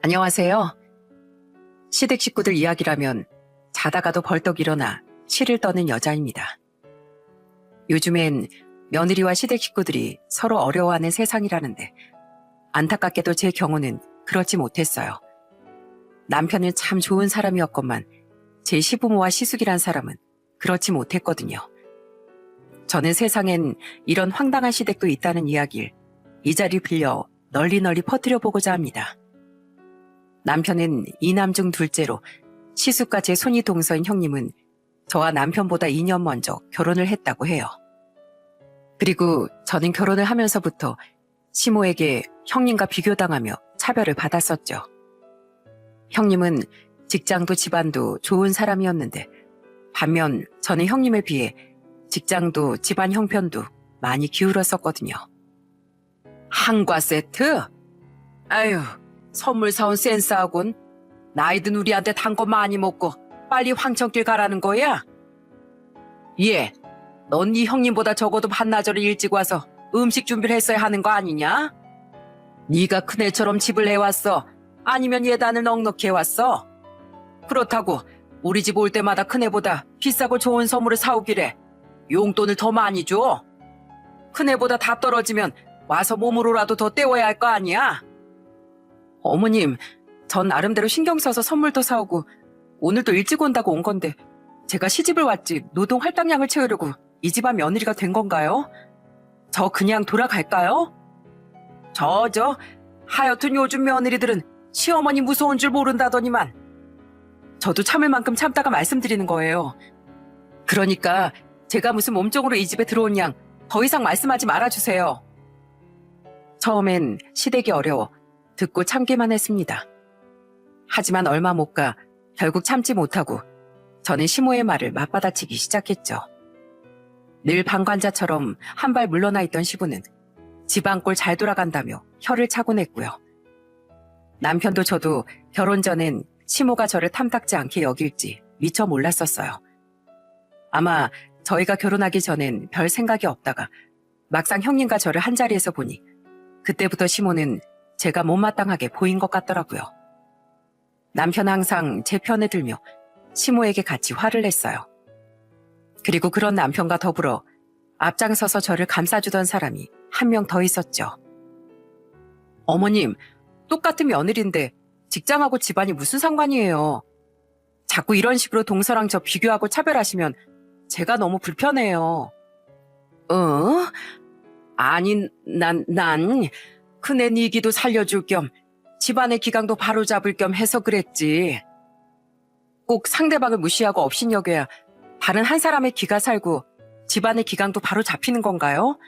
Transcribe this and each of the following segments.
안녕하세요. 시댁 식구들 이야기라면 자다가도 벌떡 일어나 치를 떠는 여자입니다. 요즘엔 며느리와 시댁 식구들이 서로 어려워하는 세상이라는데 안타깝게도 제 경우는 그렇지 못했어요. 남편은 참 좋은 사람이었건만 제 시부모와 시숙이란 사람은 그렇지 못했거든요. 저는 세상엔 이런 황당한 시댁도 있다는 이야기를 이 자리 빌려 널리 퍼뜨려 보고자 합니다. 남편은 이남 중 둘째로 시숙과 제 손이 동서인 형님은 저와 남편보다 2년 먼저 결혼을 했다고 해요. 그리고 저는 결혼을 하면서부터 시모에게 형님과 비교당하며 차별을 받았었죠. 형님은 직장도 집안도 좋은 사람이었는데 반면 저는 형님에 비해 직장도 집안 형편도 많이 기울었었거든요. 한과 세트? 아유, 선물 사온 센스하군. 나이든 우리한테 단 거 많이 먹고 빨리 황천길 가라는 거야? 예, 넌 네 형님보다 적어도 반나절을 일찍 와서 음식 준비를 했어야 하는 거 아니냐? 네가 큰애처럼 집을 해왔어? 아니면 예단을 넉넉히 해왔어? 그렇다고 우리 집 올 때마다 큰애보다 비싸고 좋은 선물을 사오기래 용돈을 더 많이 줘? 큰애보다 다 떨어지면 와서 몸으로라도 더 때워야 할 거 아니야? 어머님, 전 나름대로 신경 써서 선물도 사오고 오늘도 일찍 온다고 온 건데 제가 시집을 왔지 노동 할당량을 채우려고 이 집안 며느리가 된 건가요? 저 그냥 돌아갈까요? 하여튼 요즘 며느리들은 시어머니 무서운 줄 모른다더니만. 저도 참을 만큼 참다가 말씀드리는 거예요. 그러니까 제가 무슨 몸종으로 이 집에 들어온 양 더 이상 말씀하지 말아주세요. 처음엔 시댁이 어려워 듣고 참기만 했습니다. 하지만 얼마 못 가 결국 참지 못하고 저는 시모의 말을 맞받아치기 시작했죠. 늘 방관자처럼 한 발 물러나 있던 시부는 집안 꼴 잘 돌아간다며 혀를 차곤 했고요. 남편도 저도 결혼 전엔 시모가 저를 탐탁지 않게 여길지 미처 몰랐었어요. 아마 저희가 결혼하기 전엔 별 생각이 없다가 막상 형님과 저를 한자리에서 보니 그때부터 시모는 제가 못마땅하게 보인 것 같더라고요. 남편은 항상 제 편에 들며 시모에게 같이 화를 냈어요. 그리고 그런 남편과 더불어 앞장서서 저를 감싸주던 사람이 한 명 더 있었죠. 어머님, 똑같은 며느리인데 직장하고 집안이 무슨 상관이에요. 자꾸 이런 식으로 동서랑 저 비교하고 차별하시면 제가 너무 불편해요. 아니, 난 큰애 니기도 살려줄 겸 집안의 기강도 바로잡을 겸 해서 그랬지. 꼭 상대방을 무시하고 업신여겨야 다른 한 사람의 기가 살고 집안의 기강도 바로 잡히는 건가요?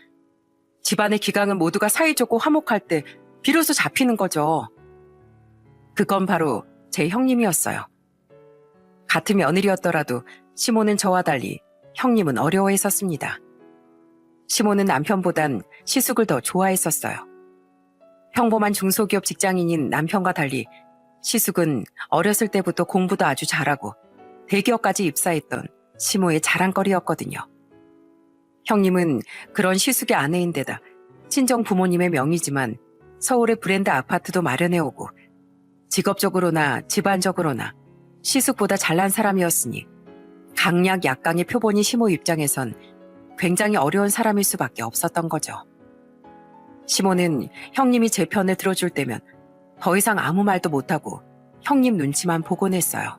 집안의 기강은 모두가 사이좋고 화목할 때 비로소 잡히는 거죠. 그건 바로 제 형님이었어요. 같은 며느리였더라도 시모는 저와 달리 형님은 어려워했었습니다. 시모는 남편보단 시숙을 더 좋아했었어요. 평범한 중소기업 직장인인 남편과 달리 시숙은 어렸을 때부터 공부도 아주 잘하고 대기업까지 입사했던 시모의 자랑거리였거든요. 형님은 그런 시숙의 아내인데다 친정 부모님의 명의지만 서울의 브랜드 아파트도 마련해오고 직업적으로나 집안적으로나 시숙보다 잘난 사람이었으니 강약 약강의 표본이 시모 입장에선 굉장히 어려운 사람일 수밖에 없었던 거죠. 시모는 형님이 제 편을 들어줄 때면 더 이상 아무 말도 못하고 형님 눈치만 보곤 했어요.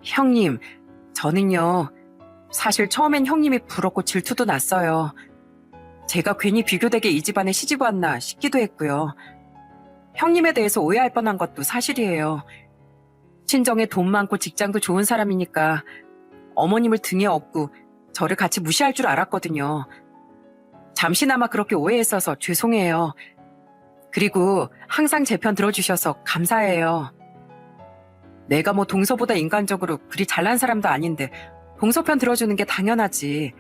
형님, 저는요, 사실 처음엔 형님이 부럽고 질투도 났어요. 제가 괜히 비교되게 이 집안에 시집 왔나 싶기도 했고요. 형님에 대해서 오해할 뻔한 것도 사실이에요. 친정에 돈 많고 직장도 좋은 사람이니까 어머님을 등에 업고 저를 같이 무시할 줄 알았거든요. 잠시나마 그렇게 오해했어서 죄송해요. 그리고 항상 제 편 들어주셔서 감사해요. 내가 뭐 동서보다 인간적으로 그리 잘난 사람도 아닌데 동서 편 들어주는 게 당연하지.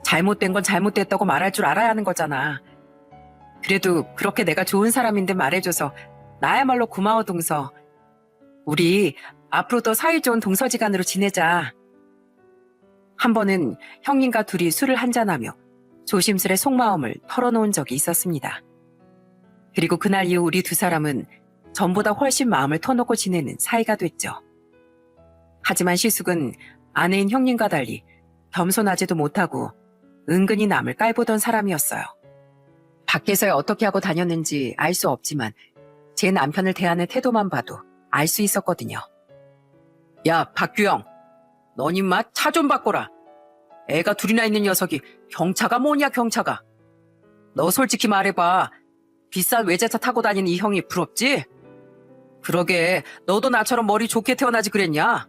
잘못된 건 잘못됐다고 말할 줄 알아야 하는 거잖아. 그래도 그렇게 내가 좋은 사람인데 말해줘서 나야말로 고마워 동서. 우리 앞으로 더 사이좋은 동서지간으로 지내자. 한 번은 형님과 둘이 술을 한잔하며 조심스레 속마음을 털어놓은 적이 있었습니다. 그리고 그날 이후 우리 두 사람은 전보다 훨씬 마음을 터놓고 지내는 사이가 됐죠. 하지만 시숙은 아내인 형님과 달리 겸손하지도 못하고 은근히 남을 깔보던 사람이었어요. 밖에서 어떻게 하고 다녔는지 알 수 없지만 제 남편을 대하는 태도만 봐도 알 수 있었거든요. 야, 박규영, 넌 임마 차 좀 바꿔라. 애가 둘이나 있는 녀석이 경차가 뭐냐, 경차가. 너 솔직히 말해봐. 비싼 외제차 타고 다니는 이 형이 부럽지? 그러게, 너도 나처럼 머리 좋게 태어나지 그랬냐?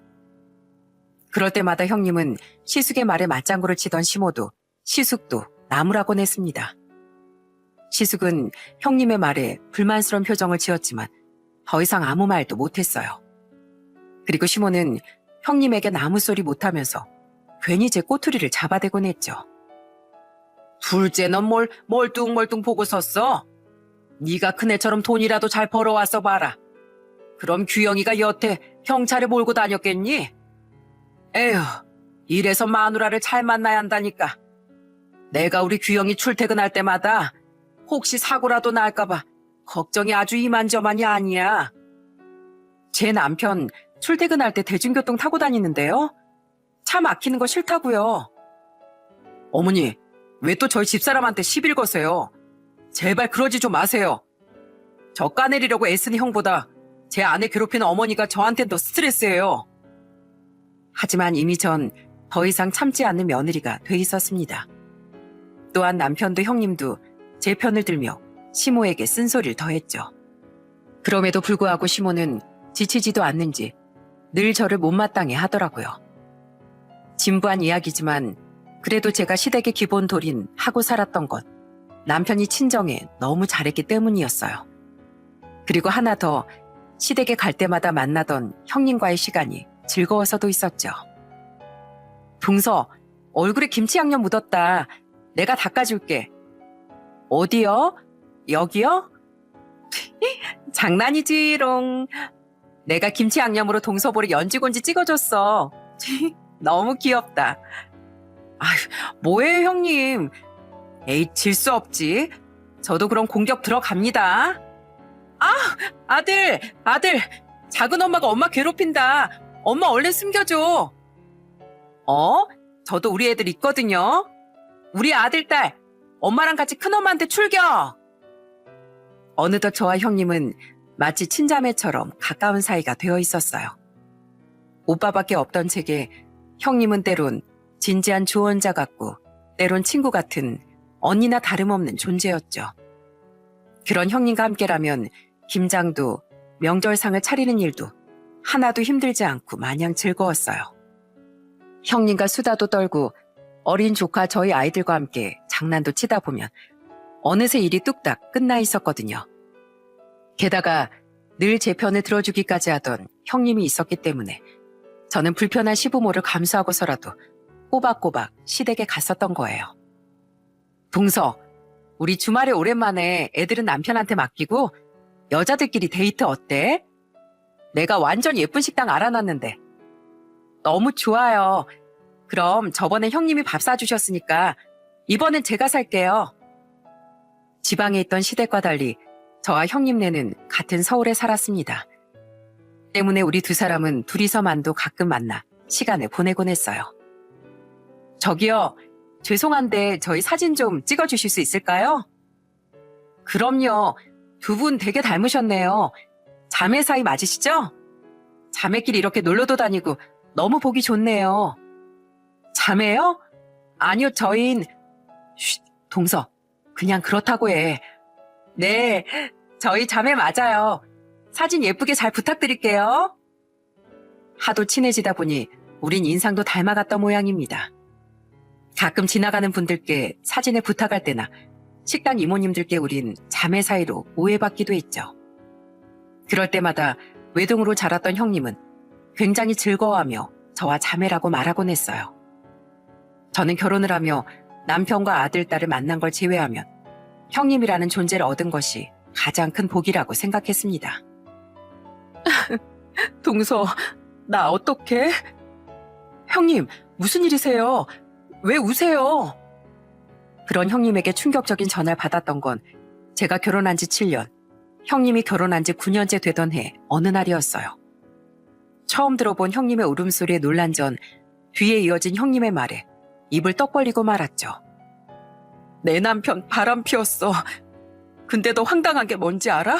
그럴 때마다 형님은 시숙의 말에 맞장구를 치던 시모도 시숙도 나무라곤 했습니다. 시숙은 형님의 말에 불만스러운 표정을 지었지만 더 이상 아무 말도 못했어요. 그리고 시모는 형님에게 나무 소리 못하면서 괜히 제 꼬투리를 잡아대곤 했죠. 둘째, 넌 뭘 멀뚱멀뚱 보고 섰어? 네가 큰애처럼 돈이라도 잘 벌어와서 봐라. 그럼 규영이가 여태 경찰에 몰고 다녔겠니? 에휴, 이래서 마누라를 잘 만나야 한다니까. 내가 우리 규영이 출퇴근할 때마다 혹시 사고라도 날까봐 걱정이 아주 이만저만이 아니야. 제 남편 출퇴근할 때 대중교통 타고 다니는데요. 차 막히는 거 싫다고요. 어머니, 왜 또 저희 집사람한테 시비를 거세요? 제발 그러지 좀 마세요. 저 까내리려고 애쓰는 형보다 제 아내 괴롭히는 어머니가 저한텐 더 스트레스예요. 하지만 이미 전 더 이상 참지 않는 며느리가 돼 있었습니다. 또한 남편도 형님도 제 편을 들며 시모에게 쓴소리를 더했죠. 그럼에도 불구하고 시모는 지치지도 않는지 늘 저를 못마땅해 하더라고요. 진부한 이야기지만 그래도 제가 시댁의 기본 돌인 하고 살았던 것, 남편이 친정에 너무 잘했기 때문이었어요. 그리고 하나 더, 시댁에 갈 때마다 만나던 형님과의 시간이 즐거워서도 있었죠. 동서, 얼굴에 김치 양념 묻었다. 내가 닦아줄게. 어디요? 여기요? 장난이지롱. 내가 김치 양념으로 동서보를 연지곤지 찍어줬어. 너무 귀엽다. 아휴, 뭐예요, 형님. 에이, 질 수 없지. 저도 그럼 공격 들어갑니다. 아, 아들. 작은 엄마가 엄마 괴롭힌다. 엄마 얼른 숨겨줘. 저도 우리 애들 있거든요. 우리 아들, 딸. 엄마랑 같이 큰엄마한테 출격. 어느덧 저와 형님은 마치 친자매처럼 가까운 사이가 되어 있었어요. 오빠밖에 없던 제게 형님은 때론 진지한 조언자 같고 때론 친구 같은 언니나 다름없는 존재였죠. 그런 형님과 함께라면 김장도 명절상을 차리는 일도 하나도 힘들지 않고 마냥 즐거웠어요. 형님과 수다도 떨고 어린 조카 저희 아이들과 함께 장난도 치다 보면 어느새 일이 뚝딱 끝나 있었거든요. 게다가 늘 제 편을 들어주기까지 하던 형님이 있었기 때문에 저는 불편한 시부모를 감수하고서라도 꼬박꼬박 시댁에 갔었던 거예요. 동서, 우리 주말에 오랜만에 애들은 남편한테 맡기고 여자들끼리 데이트 어때? 내가 완전 예쁜 식당 알아놨는데. 너무 좋아요. 그럼 저번에 형님이 밥 사주셨으니까 이번엔 제가 살게요. 지방에 있던 시댁과 달리 저와 형님네는 같은 서울에 살았습니다. 때문에 우리 두 사람은 둘이서만도 가끔 만나 시간을 보내곤 했어요. 저기요, 죄송한데 저희 사진 좀 찍어주실 수 있을까요? 그럼요. 두 분 되게 닮으셨네요. 자매 사이 맞으시죠? 자매끼리 이렇게 놀러도 다니고 너무 보기 좋네요. 자매요? 아니요, 저흰... 쉿, 동서, 그냥 그렇다고 해. 네, 저희 자매 맞아요. 사진 예쁘게 잘 부탁드릴게요. 하도 친해지다 보니 우린 인상도 닮아갔던 모양입니다. 가끔 지나가는 분들께 사진을 부탁할 때나 식당 이모님들께 우린 자매 사이로 오해받기도 했죠. 그럴 때마다 외동으로 자랐던 형님은 굉장히 즐거워하며 저와 자매라고 말하곤 했어요. 저는 결혼을 하며 남편과 아들, 딸을 만난 걸 제외하면 형님이라는 존재를 얻은 것이 가장 큰 복이라고 생각했습니다. 동서, 나 어떡해? 형님, 무슨 일이세요? 왜 우세요? 그런 형님에게 충격적인 전화를 받았던 건 제가 결혼한 지 7년, 형님이 결혼한 지 9년째 되던 해 어느 날이었어요. 처음 들어본 형님의 울음소리에 놀란 전 뒤에 이어진 형님의 말에 입을 떡 벌리고 말았죠. 내 남편 바람 피웠어. 근데 너 황당한 게 뭔지 알아?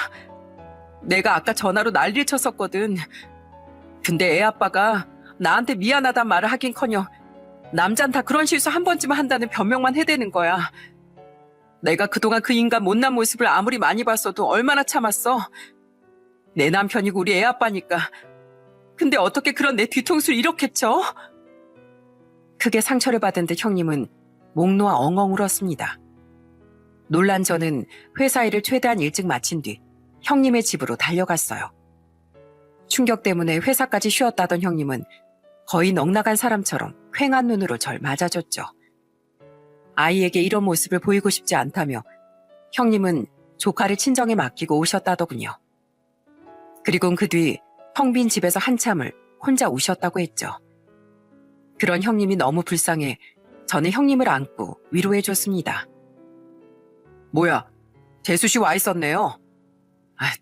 내가 아까 전화로 난리를 쳤었거든. 근데 애 아빠가 나한테 미안하단 말을 하긴커녕 남잔 다 그런 실수 한 번쯤은 한다는 변명만 해대는 거야. 내가 그동안 그 인간 못난 모습을 아무리 많이 봤어도 얼마나 참았어. 내 남편이고 우리 애 아빠니까. 근데 어떻게 그런 내 뒤통수를 이렇게 쳐? 크게 상처를 받은 듯 형님은 목 놓아 엉엉 울었습니다. 놀란 저는 회사 일을 최대한 일찍 마친 뒤 형님의 집으로 달려갔어요. 충격 때문에 회사까지 쉬었다던 형님은 거의 넋나간 사람처럼 퀭한 눈으로 절 맞아줬죠. 아이에게 이런 모습을 보이고 싶지 않다며 형님은 조카를 친정에 맡기고 오셨다더군요. 그리곤 그 뒤 텅 빈 집에서 한참을 혼자 우셨다고 했죠. 그런 형님이 너무 불쌍해 저는 형님을 안고 위로해줬습니다. 뭐야, 재수 씨 와 있었네요.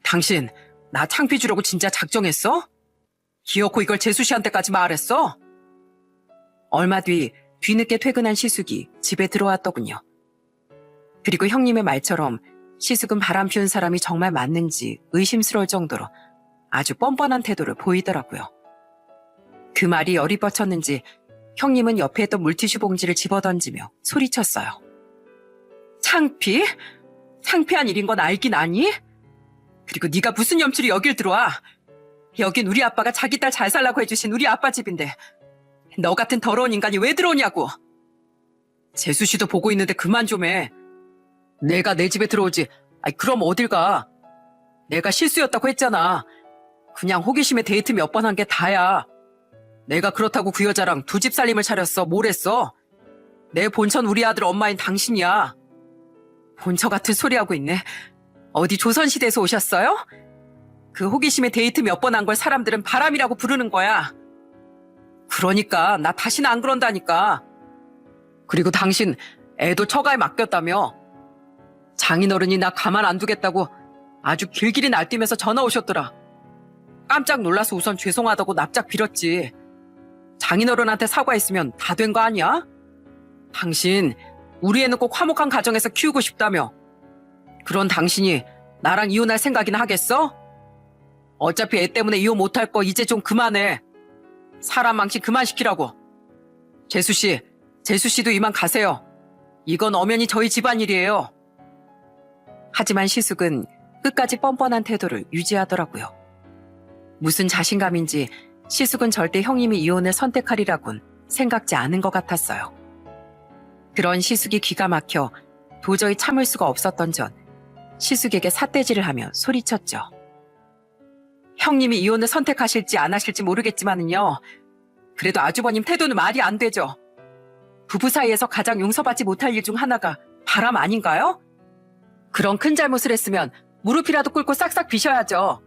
당신 나 창피 주려고 진짜 작정했어? 기어코 이걸 재수 씨한테까지 말했어? 얼마 뒤 뒤늦게 퇴근한 시숙이 집에 들어왔더군요. 그리고 형님의 말처럼 시숙은 바람 피운 사람이 정말 맞는지 의심스러울 정도로 아주 뻔뻔한 태도를 보이더라고요. 그 말이 열이 뻗쳤는지 형님은 옆에 있던 물티슈 봉지를 집어던지며 소리쳤어요. 창피? 창피한 일인 건 알긴 아니? 그리고 네가 무슨 염치로 여길 들어와? 여긴 우리 아빠가 자기 딸 잘 살라고 해주신 우리 아빠 집인데 너 같은 더러운 인간이 왜 들어오냐고. 재수 씨도 보고 있는데 그만 좀 해. 내가 내 집에 들어오지. 그럼 어딜 가. 내가 실수였다고 했잖아. 그냥 호기심에 데이트 몇 번 한 게 다야. 내가 그렇다고 그 여자랑 두 집 살림을 차렸어. 뭘 했어? 내 본천 우리 아들 엄마인 당신이야. 본처 같은 소리 하고 있네. 어디 조선시대에서 오셨어요? 그 호기심에 데이트 몇 번 한 걸 사람들은 바람이라고 부르는 거야. 그러니까 나 다시는 안 그런다니까. 그리고 당신 애도 처가에 맡겼다며. 장인어른이 나 가만 안 두겠다고 아주 길길이 날뛰면서 전화 오셨더라. 깜짝 놀라서 우선 죄송하다고 납작 빌었지. 장인어른한테 사과했으면 다 된 거 아니야? 당신 우리 애는 꼭 화목한 가정에서 키우고 싶다며. 그런 당신이 나랑 이혼할 생각이나 하겠어? 어차피 애 때문에 이혼 못할 거 이제 좀 그만해. 사람 망신 그만 시키라고. 재수씨, 재수씨도 이만 가세요. 이건 엄연히 저희 집안일이에요. 하지만 시숙은 끝까지 뻔뻔한 태도를 유지하더라고요. 무슨 자신감인지 시숙은 절대 형님이 이혼을 선택하리라곤 생각지 않은 것 같았어요. 그런 시숙이 기가 막혀 도저히 참을 수가 없었던 전 시숙에게 삿대질을 하며 소리쳤죠. 형님이 이혼을 선택하실지 안 하실지 모르겠지만은요. 그래도 아주버님 태도는 말이 안 되죠. 부부 사이에서 가장 용서받지 못할 일 중 하나가 바람 아닌가요? 그런 큰 잘못을 했으면 무릎이라도 꿇고 싹싹 비셔야죠.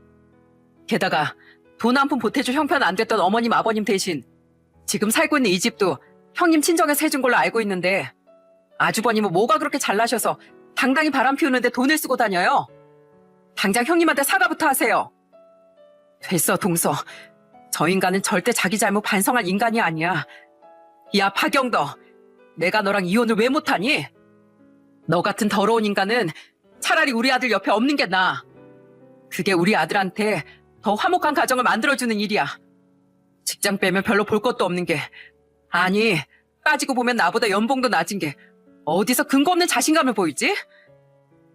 게다가 돈 한 푼 보태줄 형편 안 됐던 어머님 아버님 대신 지금 살고 있는 이 집도 형님 친정에서 해준 걸로 알고 있는데 아주버님은 뭐가 그렇게 잘나셔서 당당히 바람 피우는데 돈을 쓰고 다녀요? 당장 형님한테 사과부터 하세요. 됐어, 동서. 저 인간은 절대 자기 잘못 반성할 인간이 아니야. 야, 박영더. 내가 너랑 이혼을 왜 못하니? 너 같은 더러운 인간은 차라리 우리 아들 옆에 없는 게 나아. 그게 우리 아들한테 더 화목한 가정을 만들어주는 일이야. 직장 빼면 별로 볼 것도 없는 게. 아니, 따지고 보면 나보다 연봉도 낮은 게 어디서 근거 없는 자신감을 보이지?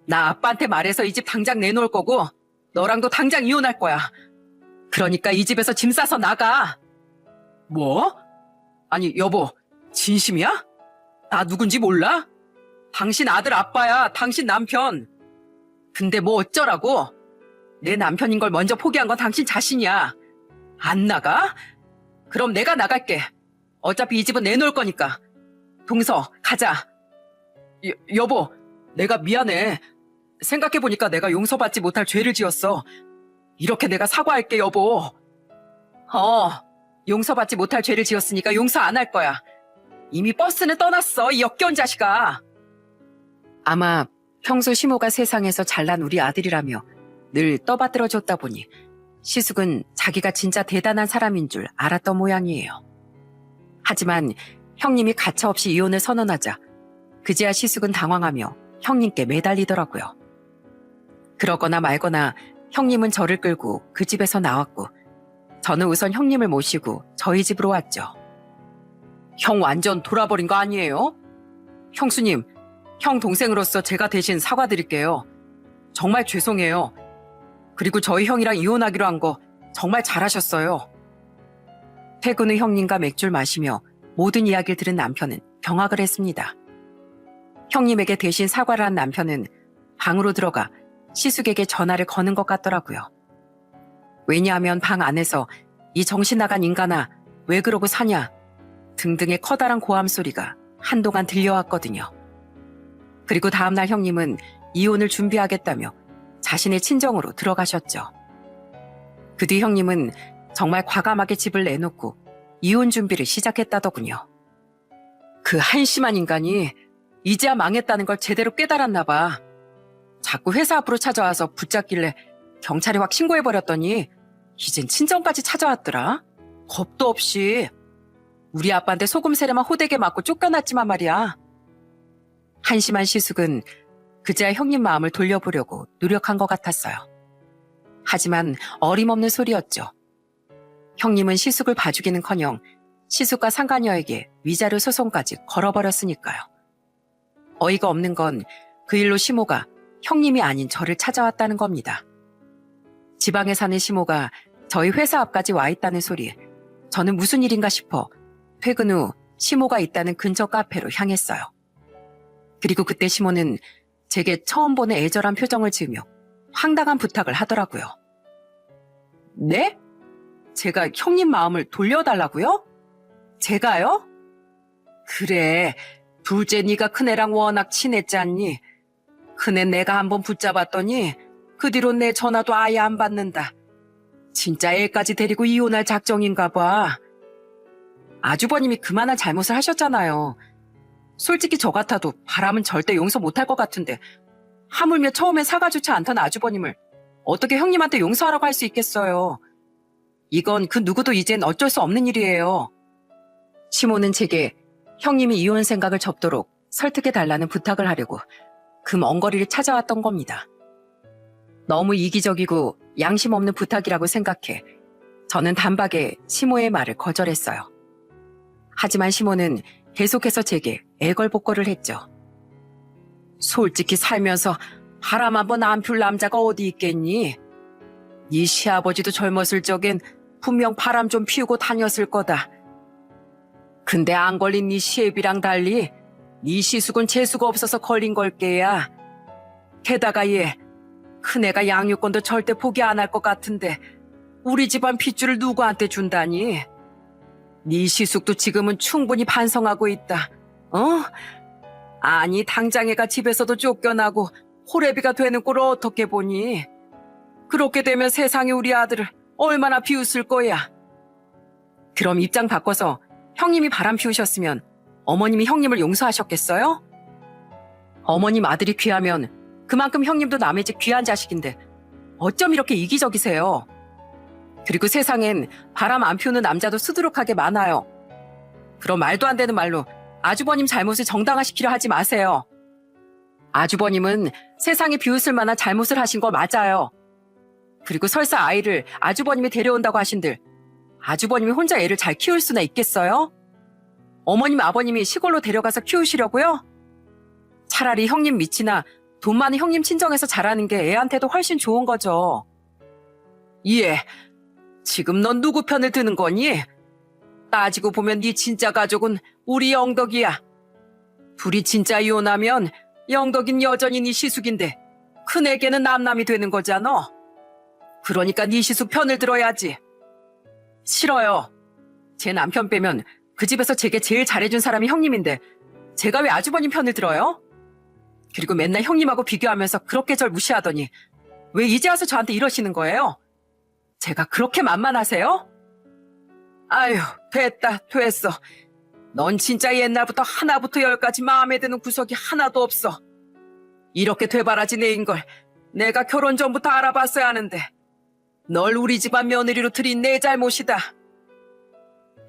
나 아빠한테 말해서 이 집 당장 내놓을 거고 너랑도 당장 이혼할 거야. 그러니까 이 집에서 짐 싸서 나가. 뭐? 아니, 여보, 진심이야? 나 누군지 몰라? 당신 아들 아빠야, 당신 남편. 근데 뭐 어쩌라고? 내 남편인 걸 먼저 포기한 건 당신 자신이야. 안 나가? 그럼 내가 나갈게. 어차피 이 집은 내놓을 거니까. 동서, 가자. 여보, 내가 미안해. 생각해보니까 내가 용서받지 못할 죄를 지었어. 이렇게 내가 사과할게, 여보. 용서받지 못할 죄를 지었으니까 용서 안 할 거야. 이미 버스는 떠났어, 이 역겨운 자식아. 아마 평소 시모가 세상에서 잘난 우리 아들이라며 늘 떠받들어줬다 보니 시숙은 자기가 진짜 대단한 사람인 줄 알았던 모양이에요. 하지만 형님이 가차없이 이혼을 선언하자 그제야 시숙은 당황하며 형님께 매달리더라고요. 그러거나 말거나 형님은 저를 끌고 그 집에서 나왔고 저는 우선 형님을 모시고 저희 집으로 왔죠. 형 완전 돌아버린 거 아니에요? 형수님, 형 동생으로서 제가 대신 사과드릴게요. 정말 죄송해요. 그리고 저희 형이랑 이혼하기로 한 거 정말 잘하셨어요. 퇴근 후 형님과 맥주를 마시며 모든 이야기를 들은 남편은 경악을 했습니다. 형님에게 대신 사과를 한 남편은 방으로 들어가 시숙에게 전화를 거는 것 같더라고요. 왜냐하면 방 안에서 이 정신 나간 인간아 왜 그러고 사냐 등등의 커다란 고함 소리가 한동안 들려왔거든요. 그리고 다음날 형님은 이혼을 준비하겠다며 자신의 친정으로 들어가셨죠. 그 뒤 형님은 정말 과감하게 집을 내놓고 이혼 준비를 시작했다더군요. 그 한심한 인간이 이제야 망했다는 걸 제대로 깨달았나 봐. 자꾸 회사 앞으로 찾아와서 붙잡길래 경찰에 확 신고해버렸더니 이젠 친정까지 찾아왔더라. 겁도 없이. 우리 아빠한테 소금 세례만 호되게 맞고 쫓겨났지만 말이야. 한심한 시숙은 그제야 형님 마음을 돌려보려고 노력한 것 같았어요. 하지만 어림없는 소리였죠. 형님은 시숙을 봐주기는커녕 시숙과 상간녀에게 위자료 소송까지 걸어버렸으니까요. 어이가 없는 건 그 일로 시모가 형님이 아닌 저를 찾아왔다는 겁니다. 지방에 사는 시모가 저희 회사 앞까지 와 있다는 소리에 저는 무슨 일인가 싶어 퇴근 후 시모가 있다는 근처 카페로 향했어요. 그리고 그때 시모는 제게 처음 보는 애절한 표정을 지으며 황당한 부탁을 하더라고요. 네? 제가 형님 마음을 돌려달라고요? 제가요? 그래, 둘째 네가 큰애랑 워낙 친했잖니. 큰애 내가 한번 붙잡았더니 그 뒤로 내 전화도 아예 안 받는다. 진짜 애까지 데리고 이혼할 작정인가 봐. 아주버님이 그만한 잘못을 하셨잖아요. 솔직히 저 같아도 바람은 절대 용서 못할 것 같은데 하물며 처음엔 사과조차 않던 아주버님을 어떻게 형님한테 용서하라고 할 수 있겠어요. 이건 그 누구도 이젠 어쩔 수 없는 일이에요. 시모는 제게 형님이 이혼 생각을 접도록 설득해달라는 부탁을 하려고 그 먼 거리를 찾아왔던 겁니다. 너무 이기적이고 양심 없는 부탁이라고 생각해 저는 단박에 시모의 말을 거절했어요. 하지만 시모는 계속해서 제게 애걸복걸을 했죠. 솔직히 살면서 바람 한번 안 필 남자가 어디 있겠니? 네 시아버지도 젊었을 적엔 분명 바람 좀 피우고 다녔을 거다. 근데 안 걸린 네 시애비랑 달리 네 시숙은 재수가 없어서 걸린 걸게야. 게다가 얘 큰애가 양육권도 절대 포기 안 할 것 같은데 우리 집안 핏줄을 누구한테 준다니? 네 시숙도 지금은 충분히 반성하고 있다. 어? 아니 당장 애가 집에서도 쫓겨나고 호래비가 되는 꼴을 어떻게 보니? 그렇게 되면 세상에 우리 아들을 얼마나 비웃을 거야. 그럼 입장 바꿔서 형님이 바람 피우셨으면 어머님이 형님을 용서하셨겠어요? 어머님 아들이 귀하면 그만큼 형님도 남의 집 귀한 자식인데 어쩜 이렇게 이기적이세요? 그리고 세상엔 바람 안 피우는 남자도 수두룩하게 많아요. 그럼 말도 안 되는 말로 아주버님 잘못을 정당화시키려 하지 마세요. 아주버님은 세상에 비웃을 만한 잘못을 하신 거 맞아요. 그리고 설사 아이를 아주버님이 데려온다고 하신들 아주버님이 혼자 애를 잘 키울 수나 있겠어요? 어머님 아버님이 시골로 데려가서 키우시려고요? 차라리 형님 밑이나 돈 많은 형님 친정에서 자라는 게 애한테도 훨씬 좋은 거죠. 예, 지금 넌 누구 편을 드는 거니? 따지고 보면 네 진짜 가족은 우리 영덕이야. 둘이 진짜 이혼하면 영덕인 여전히 네 시숙인데 큰애게는 남남이 되는 거잖아. 그러니까 네 시숙 편을 들어야지. 싫어요. 제 남편 빼면 그 집에서 제게 제일 잘해준 사람이 형님인데 제가 왜 아주버님 편을 들어요? 그리고 맨날 형님하고 비교하면서 그렇게 절 무시하더니 왜 이제 와서 저한테 이러시는 거예요? 제가 그렇게 만만하세요? 아휴, 됐어. 넌 진짜 옛날부터 하나부터 열까지 마음에 드는 구석이 하나도 없어. 이렇게 되바라진 애인 걸 내가 결혼 전부터 알아봤어야 하는데 널 우리 집안 며느리로 들인 내 잘못이다.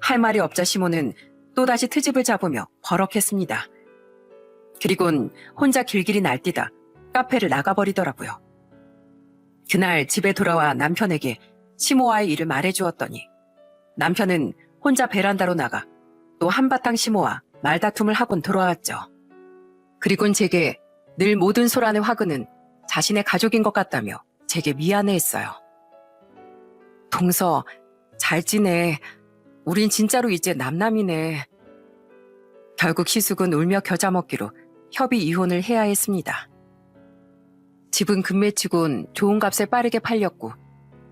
할 말이 없자 시모는 또다시 트집을 잡으며 버럭했습니다. 그리곤 혼자 길길이 날뛰다 카페를 나가버리더라고요. 그날 집에 돌아와 남편에게 시모와의 일을 말해주었더니 남편은 혼자 베란다로 나가 또 한바탕 시모와 말다툼을 하곤 돌아왔죠. 그리곤 제게 늘 모든 소란의 화근은 자신의 가족인 것 같다며 제게 미안해했어요. 동서, 잘 지내. 우린 진짜로 이제 남남이네. 결국 시숙은 울며 겨자 먹기로 협의 이혼을 해야 했습니다. 집은 금매치곤 좋은 값에 빠르게 팔렸고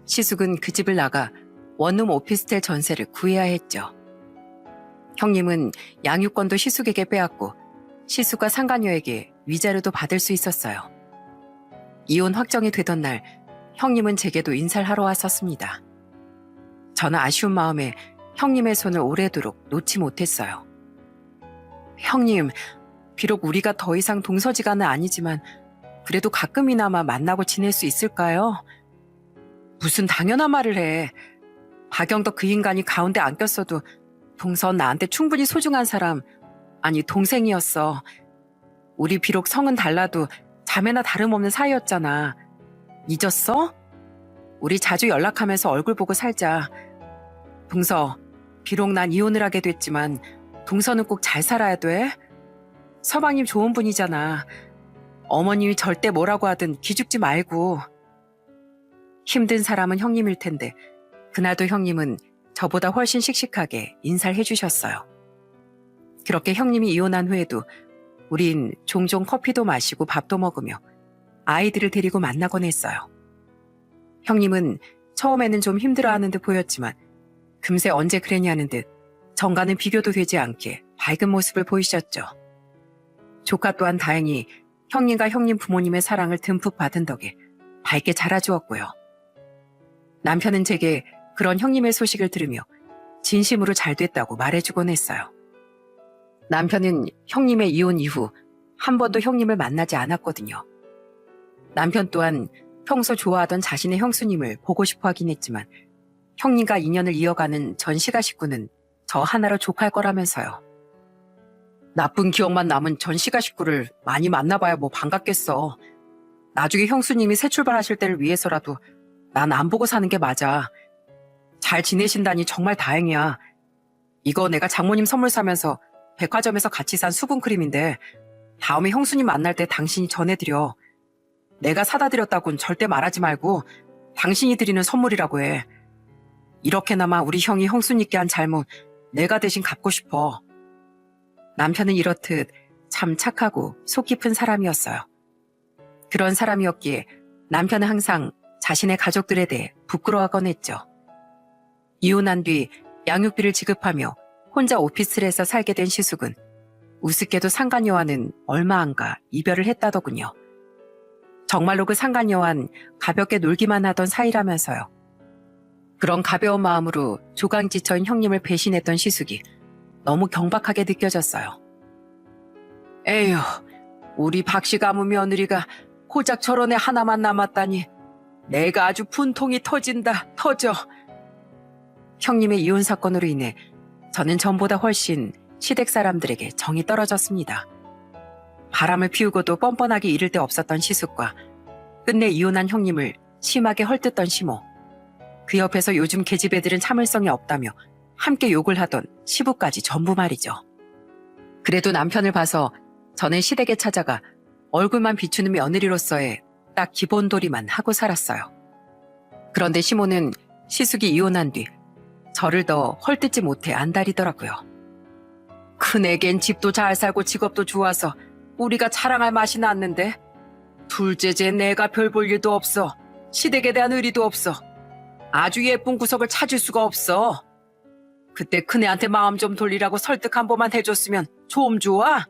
시숙은 그 집을 나가 원룸 오피스텔 전세를 구해야 했죠. 형님은 양육권도 시숙에게 빼앗고 시숙과 상간녀에게 위자료도 받을 수 있었어요. 이혼 확정이 되던 날 형님은 제게도 인사를 하러 왔었습니다. 저는 아쉬운 마음에 형님의 손을 오래도록 놓지 못했어요. 형님, 비록 우리가 더 이상 동서지간은 아니지만 그래도 가끔이나마 만나고 지낼 수 있을까요? 무슨 당연한 말을 해. 박영덕 그 인간이 가운데 안 꼈어도 동선 나한테 충분히 소중한 사람, 아니 동생이었어. 우리 비록 성은 달라도 자매나 다름없는 사이였잖아. 잊었어? 우리 자주 연락하면서 얼굴 보고 살자. 동서, 비록 난 이혼을 하게 됐지만 동서는 꼭 잘 살아야 돼. 서방님 좋은 분이잖아. 어머님이 절대 뭐라고 하든 기죽지 말고. 힘든 사람은 형님일 텐데 그날도 형님은 저보다 훨씬 씩씩하게 인사를 해주셨어요. 그렇게 형님이 이혼한 후에도 우린 종종 커피도 마시고 밥도 먹으며 아이들을 데리고 만나곤 했어요. 형님은 처음에는 좀 힘들어하는 듯 보였지만 금세 언제 그랬냐는 듯 정과는 비교도 되지 않게 밝은 모습을 보이셨죠. 조카 또한 다행히 형님과 형님 부모님의 사랑을 듬뿍 받은 덕에 밝게 자라주었고요. 남편은 제게 그런 형님의 소식을 들으며 진심으로 잘 됐다고 말해주곤 했어요. 남편은 형님의 이혼 이후 한 번도 형님을 만나지 않았거든요. 남편 또한 평소 좋아하던 자신의 형수님을 보고 싶어 하긴 했지만 형님과 인연을 이어가는 전 시가 식구는 저 하나로 족할 거라면서요. 나쁜 기억만 남은 전 시가 식구를 많이 만나봐야 뭐 반갑겠어. 나중에 형수님이 새 출발하실 때를 위해서라도 난 안 보고 사는 게 맞아. 잘 지내신다니 정말 다행이야. 이거 내가 장모님 선물 사면서 백화점에서 같이 산 수분 크림인데 다음에 형수님 만날 때 당신이 전해드려. 내가 사다 드렸다고는 절대 말하지 말고 당신이 드리는 선물이라고 해. 이렇게나마 우리 형이 형수님께 한 잘못 내가 대신 갚고 싶어. 남편은 이렇듯 참 착하고 속 깊은 사람이었어요. 그런 사람이었기에 남편은 항상 자신의 가족들에 대해 부끄러워하곤 했죠. 이혼한 뒤 양육비를 지급하며 혼자 오피스텔에서 살게 된 시숙은 우습게도 상간녀와는 얼마 안가 이별을 했다더군요. 정말로 그 상간녀와는 가볍게 놀기만 하던 사이라면서요. 그런 가벼운 마음으로 조강지처인 형님을 배신했던 시숙이 너무 경박하게 느껴졌어요. 에휴, 우리 박씨 가문 며느리가 고작 저런 애 하나만 남았다니 내가 아주 분통이 터진다, 터져. 형님의 이혼 사건으로 인해 저는 전보다 훨씬 시댁 사람들에게 정이 떨어졌습니다. 바람을 피우고도 뻔뻔하게 이를 데 없었던 시숙과 끝내 이혼한 형님을 심하게 헐뜯던 시모. 그 옆에서 요즘 계집애들은 참을성이 없다며 함께 욕을 하던 시부까지 전부 말이죠. 그래도 남편을 봐서 저는 시댁에 찾아가 얼굴만 비추는 며느리로서의 딱 기본 도리만 하고 살았어요. 그런데 시모는 시숙이 이혼한 뒤 저를 더 헐뜯지 못해 안달이더라고요. 큰애겐 집도 잘 살고 직업도 좋아서 우리가 자랑할 맛이 났는데 둘째제 내가 별 볼 일도 없어. 시댁에 대한 의리도 없어. 아주 예쁜 구석을 찾을 수가 없어. 그때 큰애한테 마음 좀 돌리라고 설득 한 번만 해줬으면 좀 좋아?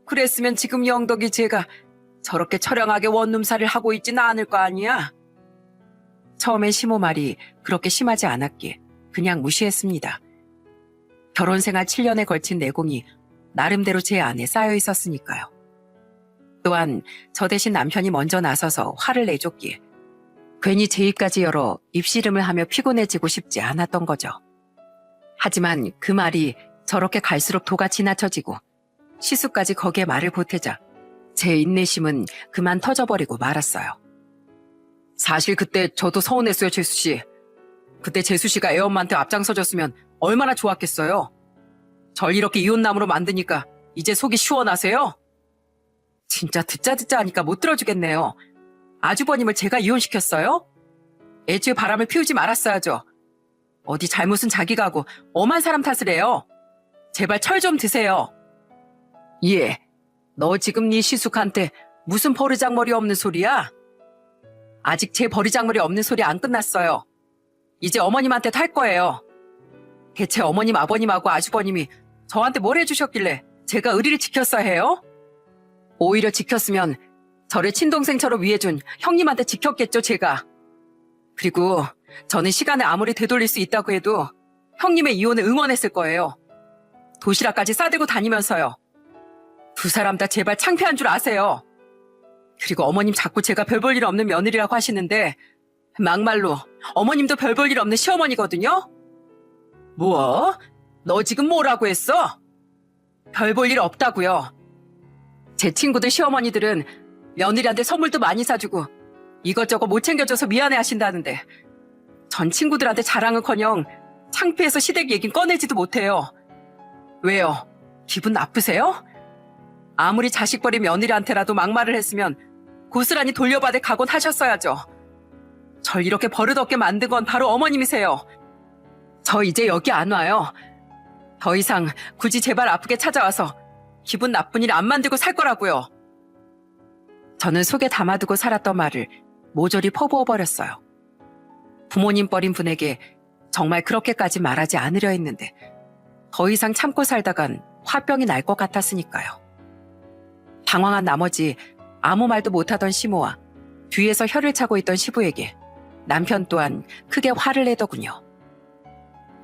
그랬으면 지금 영덕이 제가 저렇게 처량하게 원룸살이를 하고 있지는 않을 거 아니야? 처음엔 시모 말이 그렇게 심하지 않았기에 그냥 무시했습니다. 결혼 생활 7년에 걸친 내공이 나름대로 제 안에 쌓여 있었으니까요. 또한 저 대신 남편이 먼저 나서서 화를 내줬기에 괜히 제 입까지 열어 입씨름을 하며 피곤해지고 싶지 않았던 거죠. 하지만 그 말이 저렇게 갈수록 도가 지나쳐지고 시수까지 거기에 말을 보태자 제 인내심은 그만 터져버리고 말았어요. 사실 그때 저도 서운했어요, 재수씨. 그때 재수씨가 애엄마한테 앞장서줬으면 얼마나 좋았겠어요. 절 이렇게 이혼남으로 만드니까 이제 속이 시원하세요? 진짜 듣자 하니까 못 들어주겠네요. 아주버님을 제가 이혼시켰어요? 애초에 바람을 피우지 말았어야죠. 어디 잘못은 자기가 하고 엄한 사람 탓을 해요. 제발 철 좀 드세요. 예, 너 지금 네 시숙한테 무슨 버르장머리 없는 소리야? 아직 제 버르장머리 없는 소리 안 끝났어요. 이제 어머님한테 탈 거예요. 대체 어머님, 아버님하고 아주버님이 저한테 뭘 해주셨길래 제가 의리를 지켰어야 해요? 오히려 지켰으면 저를 친동생처럼 위해준 형님한테 지켰겠죠, 제가. 그리고 저는 시간을 아무리 되돌릴 수 있다고 해도 형님의 이혼을 응원했을 거예요. 도시락까지 싸들고 다니면서요. 두 사람 다 제발 창피한 줄 아세요. 그리고 어머님 자꾸 제가 별 볼 일 없는 며느리라고 하시는데 막말로 어머님도 별 볼 일 없는 시어머니거든요? 뭐? 너 지금 뭐라고 했어? 별 볼 일 없다고요. 제 친구들 시어머니들은 며느리한테 선물도 많이 사주고 이것저것 못 챙겨줘서 미안해 하신다는데 전 친구들한테 자랑은커녕 창피해서 시댁 얘긴 꺼내지도 못해요. 왜요? 기분 나쁘세요? 아무리 자식 버린 며느리한테라도 막말을 했으면 고스란히 돌려받을 각오는 하셨어야죠. 절 이렇게 버릇없게 만든 건 바로 어머님이세요. 저 이제 여기 안 와요. 더 이상 굳이 제발 아프게 찾아와서 기분 나쁜 일 안 만들고 살 거라고요. 저는 속에 담아두고 살았던 말을 모조리 퍼부어버렸어요. 부모님 버린 분에게 정말 그렇게까지 말하지 않으려 했는데 더 이상 참고 살다간 화병이 날 것 같았으니까요. 당황한 나머지 아무 말도 못하던 시모와 뒤에서 혀를 차고 있던 시부에게 남편 또한 크게 화를 내더군요.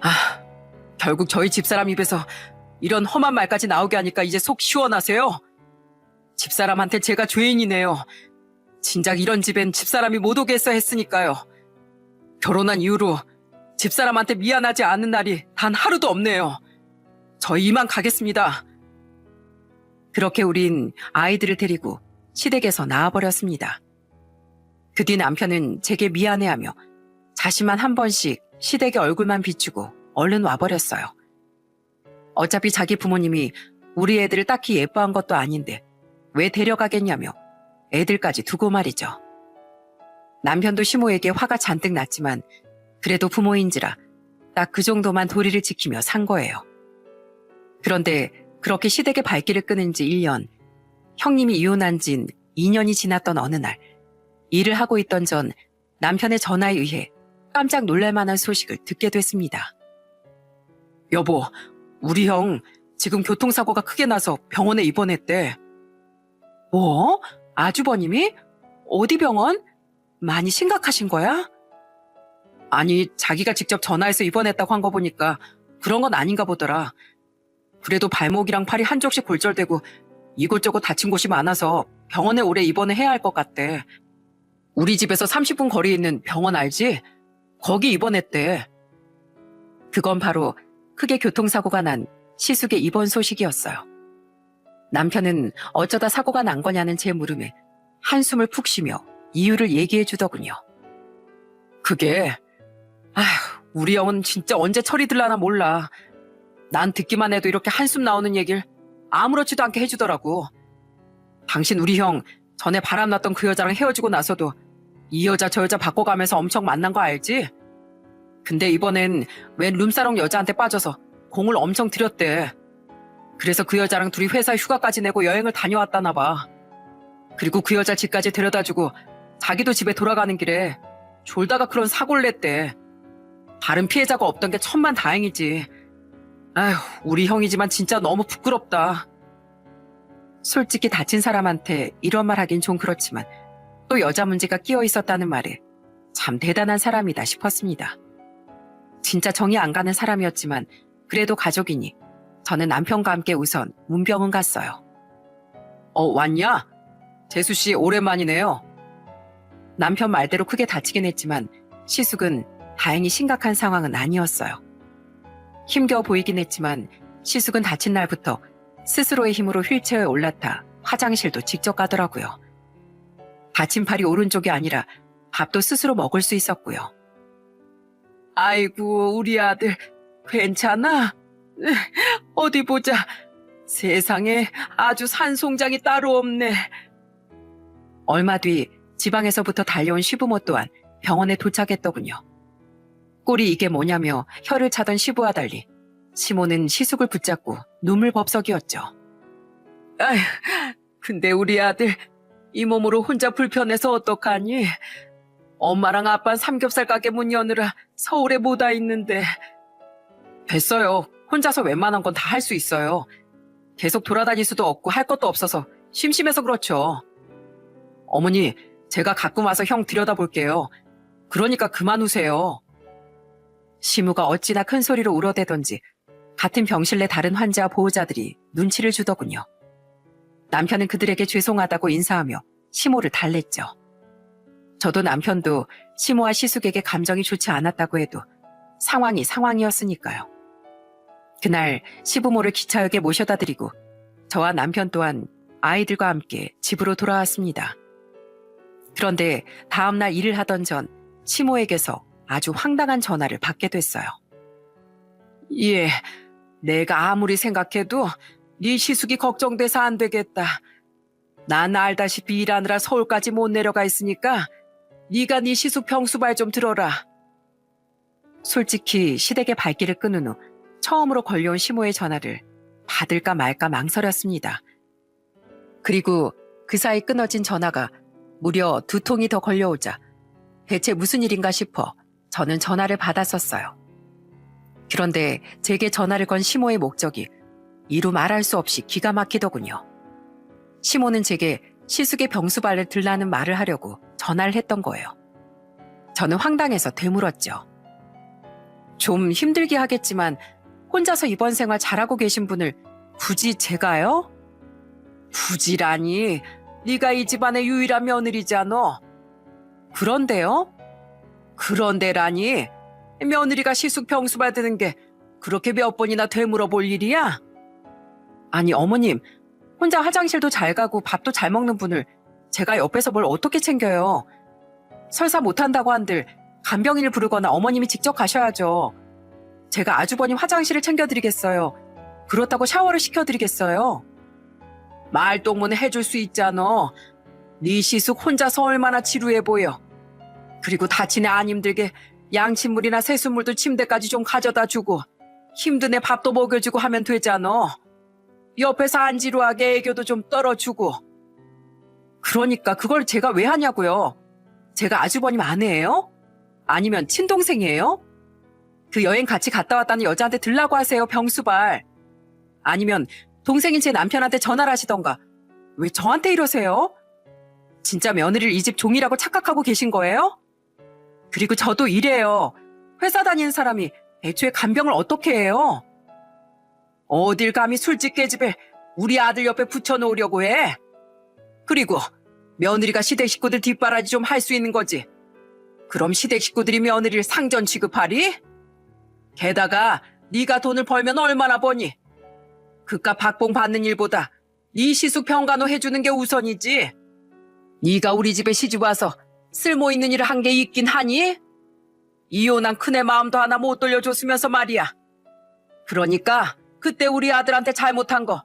아, 결국 저희 집사람 입에서 이런 험한 말까지 나오게 하니까 이제 속 시원하세요? 집사람한테 제가 죄인이네요. 진작 이런 집엔 집사람이 못 오게 했어 했으니까요. 결혼한 이후로 집사람한테 미안하지 않은 날이 단 하루도 없네요. 저 이만 가겠습니다. 그렇게 우린 아이들을 데리고 시댁에서 나와버렸습니다. 그 뒤 남편은 제게 미안해하며 자신만 한 번씩 시댁의 얼굴만 비추고 얼른 와버렸어요. 어차피 자기 부모님이 우리 애들을 딱히 예뻐한 것도 아닌데 왜 데려가겠냐며 애들까지 두고 말이죠. 남편도 시모에게 화가 잔뜩 났지만 그래도 부모인지라 딱 그 정도만 도리를 지키며 산 거예요. 그런데 그렇게 시댁의 발길을 끄는 지 1년, 형님이 이혼한 진 2년이 지났던 어느 날, 일을 하고 있던 전 남편의 전화에 의해 깜짝 놀랄만한 소식을 듣게 됐습니다. 여보, 우리 형 지금 교통사고가 크게 나서 병원에 입원했대. 뭐? 아주버님이? 어디 병원? 많이 심각하신 거야? 아니, 자기가 직접 전화해서 입원했다고 한 거 보니까 그런 건 아닌가 보더라. 그래도 발목이랑 팔이 한쪽씩 골절되고 이곳저곳 다친 곳이 많아서 병원에 오래 입원을 해야 할 것 같대. 우리 집에서 30분 거리에 있는 병원 알지? 거기 입원했대. 그건 바로 크게 교통사고가 난 시숙의 입원 소식이었어요. 남편은 어쩌다 사고가 난 거냐는 제 물음에 한숨을 푹 쉬며 이유를 얘기해 주더군요. 그게 우리 형은 진짜 언제 철이 들라나 몰라. 난 듣기만 해도 이렇게 한숨 나오는 얘기를 아무렇지도 않게 해주더라고. 당신 우리 형 전에 바람났던 그 여자랑 헤어지고 나서도 이 여자 저 여자 바꿔가면서 엄청 만난 거 알지? 근데 이번엔 웬 룸사롱 여자한테 빠져서 공을 엄청 들였대. 그래서 그 여자랑 둘이 회사 휴가까지 내고 여행을 다녀왔다나 봐. 그리고 그 여자 집까지 데려다주고 자기도 집에 돌아가는 길에 졸다가 그런 사고를 냈대. 다른 피해자가 없던 게 천만다행이지. 아휴, 우리 형이지만 진짜 너무 부끄럽다. 솔직히 다친 사람한테 이런 말 하긴 좀 그렇지만 또 여자 문제가 끼어 있었다는 말에 참 대단한 사람이다 싶었습니다. 진짜 정이 안 가는 사람이었지만 그래도 가족이니 저는 남편과 함께 우선 문병원 갔어요. 왔냐? 재수 씨 오랜만이네요. 남편 말대로 크게 다치긴 했지만 시숙은 다행히 심각한 상황은 아니었어요. 힘겨워 보이긴 했지만 시숙은 다친 날부터 스스로의 힘으로 휠체어에 올라타 화장실도 직접 가더라고요. 다친 팔이 오른쪽이 아니라 밥도 스스로 먹을 수 있었고요. 아이고, 우리 아들 괜찮아? 어디 보자. 세상에 아주 산송장이 따로 없네. 얼마 뒤 지방에서부터 달려온 시부모 또한 병원에 도착했더군요. 꼴이 이게 뭐냐며 혀를 차던 시부와 달리 시모는 시숙을 붙잡고 눈물 법석이었죠. 아휴, 근데 우리 아들 이 몸으로 혼자 불편해서 어떡하니? 엄마랑 아빠는 삼겹살 가게 문 여느라 서울에 못 와 있는데. 됐어요. 혼자서 웬만한 건 다 할 수 있어요. 계속 돌아다닐 수도 없고 할 것도 없어서 심심해서 그렇죠. 어머니, 제가 가끔 와서 형 들여다볼게요. 그러니까 그만 우세요. 시무가 어찌나 큰 소리로 울어대던지 같은 병실 내 다른 환자와 보호자들이 눈치를 주더군요. 남편은 그들에게 죄송하다고 인사하며 시모를 달랬죠. 저도 남편도 시모와 시숙에게 감정이 좋지 않았다고 해도 상황이 상황이었으니까요. 그날 시부모를 기차역에 모셔다 드리고 저와 남편 또한 아이들과 함께 집으로 돌아왔습니다. 그런데 다음날 일을 하던 전 시모에게서 아주 황당한 전화를 받게 됐어요. 예, 내가 아무리 생각해도 네 시숙이 걱정돼서 안 되겠다. 난 알다시피 일하느라 서울까지 못 내려가 있으니까 네가 네 시숙 병수발 좀 들어라. 솔직히 시댁의 발길을 끊은 후 처음으로 걸려온 시모의 전화를 받을까 말까 망설였습니다. 그리고 그 사이 끊어진 전화가 무려 2통이 더 걸려오자 대체 무슨 일인가 싶어 저는 전화를 받았었어요. 그런데 제게 전화를 건 시모의 목적이 이루 말할 수 없이 기가 막히더군요. 시모는 제게 시숙의 병수발을 들라는 말을 하려고 전화를 했던 거예요. 저는 황당해서 되물었죠. 좀 힘들게 하겠지만 혼자서 입원 생활 잘하고 계신 분을 굳이 제가요? 굳이라니, 네가 이 집안의 유일한 며느리잖아. 그런데요? 그런데라니, 며느리가 시숙 병수 받는 게 그렇게 몇 번이나 되물어 볼 일이야? 아니 어머님, 혼자 화장실도 잘 가고 밥도 잘 먹는 분을 제가 옆에서 뭘 어떻게 챙겨요? 설사 못한다고 한들 간병인을 부르거나 어머님이 직접 가셔야죠. 제가 아주버님 화장실을 챙겨드리겠어요. 그렇다고 샤워를 시켜드리겠어요. 말동무는 해줄 수 있잖아. 네 시숙 혼자서 얼마나 지루해 보여. 그리고 다친 애 안 힘들게 양침물이나 세수물도 침대까지 좀 가져다 주고 힘든 애 밥도 먹여주고 하면 되잖아. 옆에서 안 지루하게 애교도 좀 떨어주고. 그러니까 그걸 제가 왜 하냐고요. 제가 아주버님 아내예요? 아니면 친동생이에요? 그 여행 같이 갔다 왔다는 여자한테 들라고 하세요, 병수발. 아니면 동생인 제 남편한테 전화를 하시던가. 왜 저한테 이러세요? 진짜 며느리를 이 집 종이라고 착각하고 계신 거예요? 그리고 저도 이래요. 회사 다니는 사람이 애초에 간병을 어떻게 해요? 어딜 감히 술집 계집에 우리 아들 옆에 붙여놓으려고 해? 그리고 며느리가 시댁 식구들 뒷바라지 좀 할 수 있는 거지. 그럼 시댁 식구들이 며느리를 상전 취급하리? 게다가 네가 돈을 벌면 얼마나 버니? 그깟 박봉 받는 일보다 네 시숙 병간호 해주는 게 우선이지. 네가 우리 집에 시집 와서 쓸모있는 일을 한 게 있긴 하니? 이혼한 큰애 마음도 하나 못 돌려줬으면서 말이야. 그러니까 그때 우리 아들한테 잘못한 거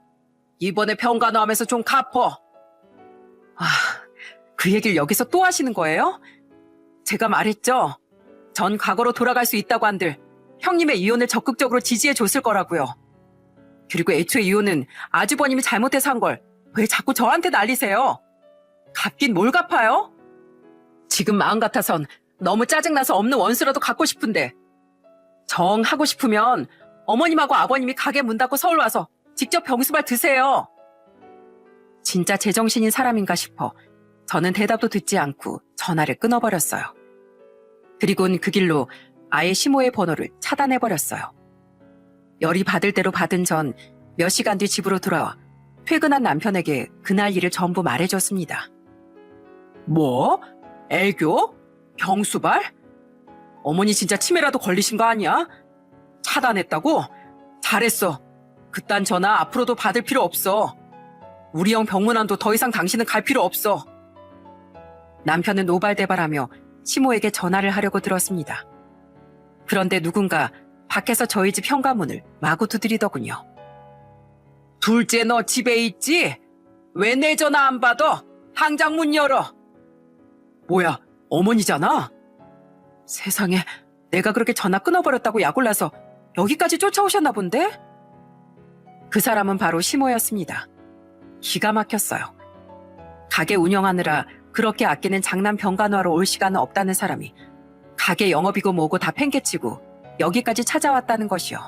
이번에 병간호하면서 좀 갚어. 그 얘기를 여기서 또 하시는 거예요? 제가 말했죠. 전 과거로 돌아갈 수 있다고 한들 형님의 이혼을 적극적으로 지지해 줬을 거라고요. 그리고 애초에 이혼은 아주버님이 잘못해서 한 걸 왜 자꾸 저한테 날리세요? 갚긴 뭘 갚아요? 지금 마음 같아선 너무 짜증나서 없는 원수라도 갖고 싶은데 정 하고 싶으면 어머님하고 아버님이 가게 문 닫고 서울 와서 직접 병수발 드세요. 진짜 제정신인 사람인가 싶어 저는 대답도 듣지 않고 전화를 끊어버렸어요. 그리고는 그 길로 아예 시모의 번호를 차단해버렸어요. 열이 받을 대로 받은 전 몇 시간 뒤 집으로 돌아와 퇴근한 남편에게 그날 일을 전부 말해줬습니다. 뭐? 애교? 병수발? 어머니 진짜 치매라도 걸리신 거 아니야? 차단했다고? 잘했어. 그딴 전화 앞으로도 받을 필요 없어. 우리 형 병문안도 더 이상 당신은 갈 필요 없어. 남편은 노발대발하며 시모에게 전화를 하려고 들었습니다. 그런데 누군가 밖에서 저희 집 현관문을 마구 두드리더군요. 둘째 너 집에 있지? 왜 내 전화 안 받아? 당장 문 열어. 뭐야, 어머니잖아? 세상에, 내가 그렇게 전화 끊어버렸다고 약올라서 여기까지 쫓아오셨나 본데? 그 사람은 바로 시모였습니다. 기가 막혔어요. 가게 운영하느라 그렇게 아끼는 장남 병간호하러 올 시간은 없다는 사람이 가게 영업이고 뭐고 다 팽개치고 여기까지 찾아왔다는 것이요.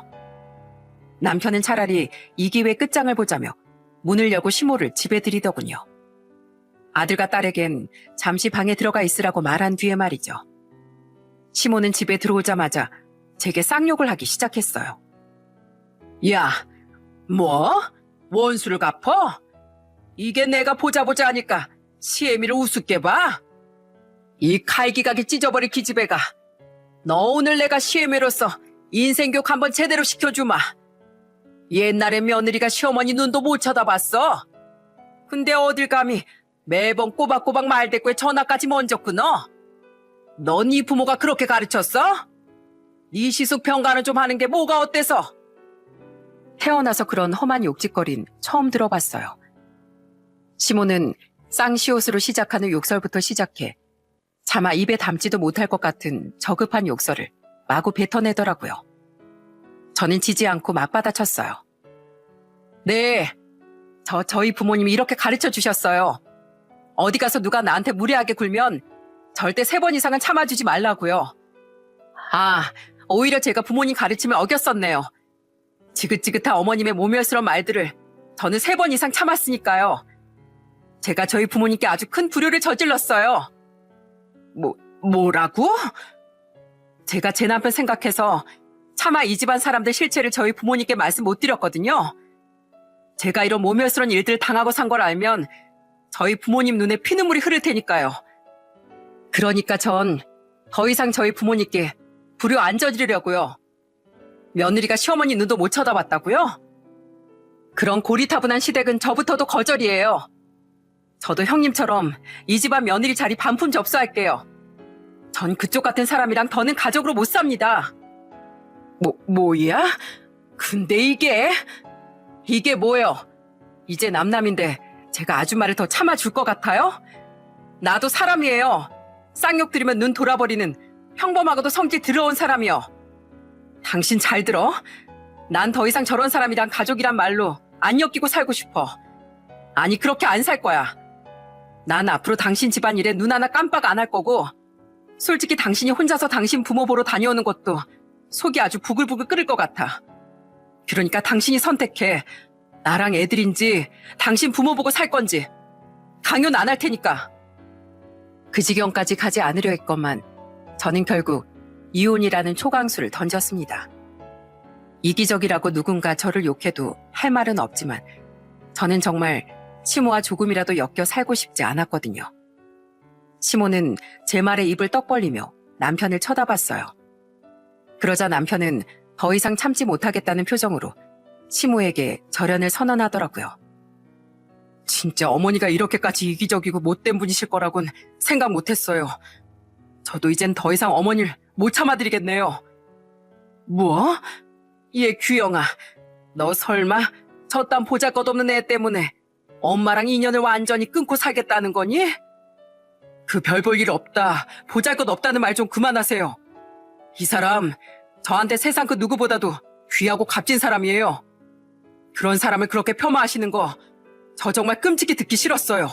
남편은 차라리 이 기회 끝장을 보자며 문을 열고 시모를 집에 들이더군요. 아들과 딸에겐 잠시 방에 들어가 있으라고 말한 뒤에 말이죠. 시모는 집에 들어오자마자 제게 쌍욕을 하기 시작했어요. 야, 뭐? 원수를 갚어? 이게 내가 보자 하니까 시애미를 우습게 봐? 이 칼기각이 찢어버릴 기집애가. 너 오늘 내가 시애미로서 인생교육 한번 제대로 시켜주마. 옛날에 며느리가 시어머니 눈도 못 쳐다봤어. 근데 어딜 감히 매번 꼬박꼬박 말대꾸에 전화까지 먼저 끊어? 넌 네 부모가 그렇게 가르쳤어? 네 시숙 평가는 좀 하는 게 뭐가 어때서? 태어나서 그런 험한 욕짓거린 처음 들어봤어요. 시모는 쌍시옷으로 시작하는 욕설부터 시작해 차마 입에 담지도 못할 것 같은 저급한 욕설을 마구 뱉어내더라고요. 저는 지지 않고 맞받아쳤어요. 네, 저희 부모님이 이렇게 가르쳐 주셨어요. 어디 가서 누가 나한테 무례하게 굴면 절대 3번 이상은 참아주지 말라고요. 아, 오히려 제가 부모님 가르침을 어겼었네요. 지긋지긋한 어머님의 모멸스러운 말들을 저는 3번 이상 참았으니까요. 제가 저희 부모님께 아주 큰 불효를 저질렀어요. 뭐라고? 제가 제 남편 생각해서 차마 이 집안 사람들 실체를 저희 부모님께 말씀 못 드렸거든요. 제가 이런 모멸스러운 일들을 당하고 산 걸 알면 저희 부모님 눈에 피눈물이 흐를 테니까요. 그러니까 전 더 이상 저희 부모님께 불효 안 저지르려고요. 며느리가 시어머니 눈도 못 쳐다봤다고요? 그런 고리타분한 시댁은 저부터도 거절이에요. 저도 형님처럼 이 집안 며느리 자리 반품 접수할게요. 전 그쪽 같은 사람이랑 더는 가족으로 못 삽니다. 뭐야? 근데 이게 뭐예요? 이제 남남인데 제가 아줌마를 더 참아줄 것 같아요? 나도 사람이에요. 쌍욕 들으면 눈 돌아버리는 평범하고도 성질 더러운 사람이요. 당신 잘 들어? 난 더 이상 저런 사람이랑 가족이란 말로 안 엮이고 살고 싶어. 아니 그렇게 안 살 거야. 난 앞으로 당신 집안일에 눈 하나 깜빡 안 할 거고 솔직히 당신이 혼자서 당신 부모 보러 다녀오는 것도 속이 아주 부글부글 끓을 것 같아. 그러니까 당신이 선택해. 나랑 애들인지 당신 부모 보고 살 건지. 강요는 안 할 테니까. 그 지경까지 가지 않으려 했건만 저는 결국 이혼이라는 초강수를 던졌습니다. 이기적이라고 누군가 저를 욕해도 할 말은 없지만 저는 정말 시모와 조금이라도 엮여 살고 싶지 않았거든요. 시모는 제 말에 입을 떡 벌리며 남편을 쳐다봤어요. 그러자 남편은 더 이상 참지 못하겠다는 표정으로 시모에게 절연을 선언하더라고요. 진짜 어머니가 이렇게까지 이기적이고 못된 분이실 거라곤 생각 못했어요. 저도 이젠 더 이상 어머니를 못 참아드리겠네요. 뭐? 얘 규영아, 너 설마 저딴 보잘것없는 애 때문에 엄마랑 인연을 완전히 끊고 살겠다는 거니? 그 별 볼 일 없다, 보잘것 없다는 말 좀 그만하세요. 이 사람 저한테 세상 그 누구보다도 귀하고 값진 사람이에요. 그런 사람을 그렇게 폄하하시는 거 저 정말 끔찍이 듣기 싫었어요.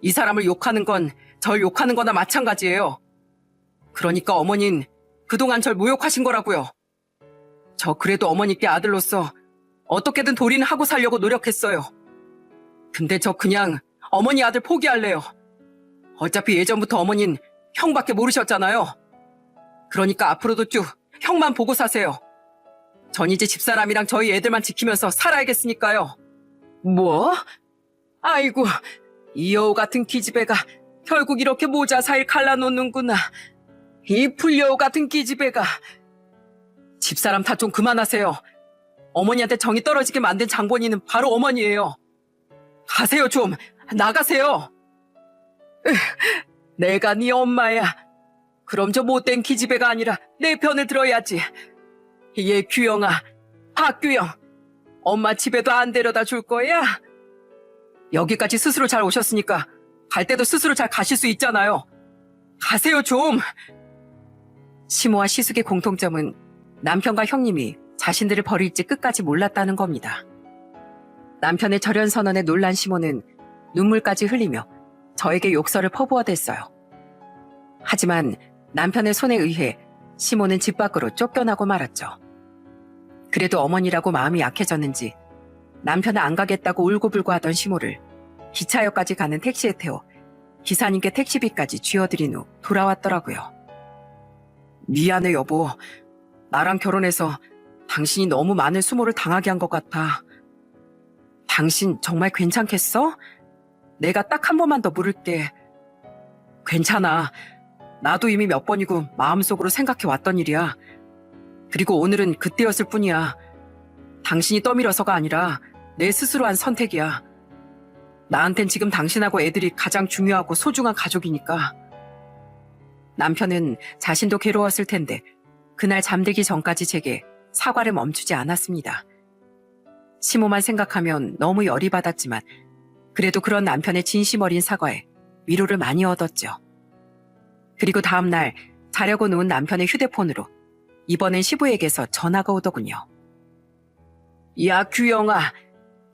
이 사람을 욕하는 건 절 욕하는 거나 마찬가지예요. 그러니까 어머닌 그동안 절 모욕하신 거라고요. 저 그래도 어머니께 아들로서 어떻게든 도리는 하고 살려고 노력했어요. 근데 저 그냥 어머니 아들 포기할래요. 어차피 예전부터 어머닌 형밖에 모르셨잖아요. 그러니까 앞으로도 쭉 형만 보고 사세요. 전 이제 집사람이랑 저희 애들만 지키면서 살아야겠으니까요. 뭐? 아이고, 이 여우 같은 기집애가 결국 이렇게 모자 사이를 갈라놓는구나. 이 불려우 같은 기집애가. 집사람 탓 좀 그만하세요. 어머니한테 정이 떨어지게 만든 장본인은 바로 어머니예요. 가세요 좀. 나가세요. 내가 네 엄마야. 그럼 저 못된 기집애가 아니라 내 편을 들어야지. 얘 규영아, 박규영. 엄마 집에도 안 데려다 줄 거야? 여기까지 스스로 잘 오셨으니까 갈 때도 스스로 잘 가실 수 있잖아요. 가세요 좀. 시모와 시숙의 공통점은 남편과 형님이 자신들을 버릴지 끝까지 몰랐다는 겁니다. 남편의 절연 선언에 놀란 시모는 눈물까지 흘리며 저에게 욕설을 퍼부어댔어요. 하지만 남편의 손에 의해 시모는 집 밖으로 쫓겨나고 말았죠. 그래도 어머니라고 마음이 약해졌는지 남편은 안 가겠다고 울고불고 하던 시모를 기차역까지 가는 택시에 태워 기사님께 택시비까지 쥐어드린 후 돌아왔더라고요. 미안해 여보. 나랑 결혼해서 당신이 너무 많은 수모를 당하게 한 것 같아. 당신 정말 괜찮겠어? 내가 딱 한 번만 더 물을게. 괜찮아. 나도 이미 몇 번이고 마음속으로 생각해 왔던 일이야. 그리고 오늘은 그때였을 뿐이야. 당신이 떠밀어서가 아니라 내 스스로 한 선택이야. 나한텐 지금 당신하고 애들이 가장 중요하고 소중한 가족이니까. 남편은 자신도 괴로웠을 텐데 그날 잠들기 전까지 제게 사과를 멈추지 않았습니다. 시모만 생각하면 너무 열이 받았지만 그래도 그런 남편의 진심 어린 사과에 위로를 많이 얻었죠. 그리고 다음 날 자려고 누운 남편의 휴대폰으로 이번엔 시부에게서 전화가 오더군요. 야 규영아,